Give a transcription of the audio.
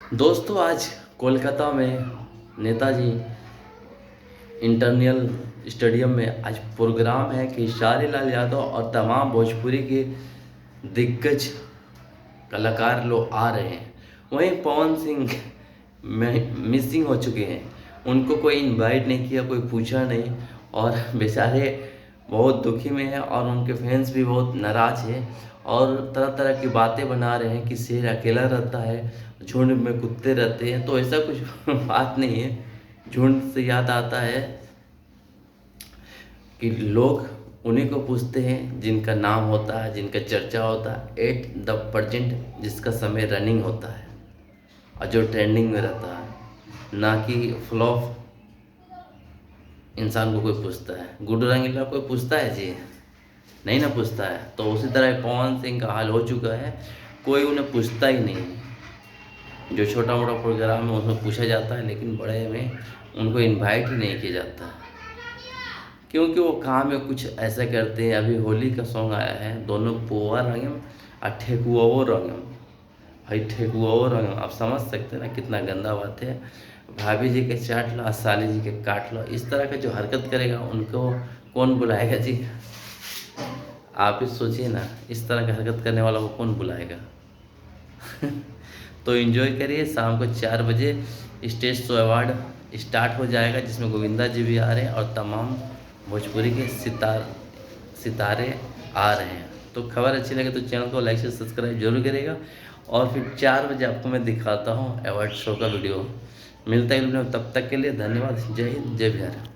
दोस्तों आज कोलकाता में नेताजी इंटरनेशनल स्टेडियम में आज प्रोग्राम है कि खेसारी लाल यादव और तमाम भोजपुरी के दिग्गज कलाकार लोग आ रहे हैं। वहीं पवन सिंह मिसिंग हो चुके हैं, उनको कोई इनवाइट नहीं किया, कोई पूछा नहीं और बेचारे बहुत दुखी में हैं और उनके फैंस भी बहुत नाराज हैं और तरह तरह की बातें बना रहे हैं कि शेर अकेला रहता है, झुंड में कुत्ते रहते हैं। तो ऐसा कुछ बात नहीं है। झुंड से याद आता है कि लोग उन्हीं को पूछते हैं जिनका नाम होता है, जिनका चर्चा होता है एट द प्रेजेंट, जिसका समय रनिंग होता है और जो ट्रेंडिंग में रहता है, ना कि फ्लॉप इंसान को कोई पूछता है। गुड्डू रंगीला कोई पूछता है जी? नहीं ना पूछता है। तो उसी तरह पवन सिंह का हाल हो चुका है, कोई उन्हें पूछता ही नहीं। जो छोटा मोटा प्रोग्राम है उसमें पूछा जाता है, लेकिन बड़े में उनको इनवाइट ही नहीं किया जाता, क्योंकि वो काम में कुछ ऐसा करते हैं। अभी होली का सॉन्ग आया है, दोनों पुआ रंगम और ठेकुआ रंगम। भाई ठेकुआ रंगम आप समझ सकते हैं ना कितना गंदा बात है। भाभी जी के चाट लो और साली जी के काट लो, इस तरह का जो हरकत करेगा उनको कौन बुलाएगा जी? आप ही सोचिए ना, इस तरह का हरकत करने वाला को कौन बुलाएगा? तो एंजॉय करिए। शाम को 4 बजे स्टेज शो अवार्ड स्टार्ट हो जाएगा, जिसमें गोविंदा जी भी आ रहे हैं और तमाम भोजपुरी के सितारे आ रहे हैं। तो खबर अच्छी लगे तो चैनल को लाइक से सब्सक्राइब जरूर करेगा और फिर 4 बजे आपको मैं दिखाता हूँ अवार्ड शो का वीडियो। मिलता है वीडियो में, तब तक के लिए धन्यवाद। जय हिंद, जय बिहार।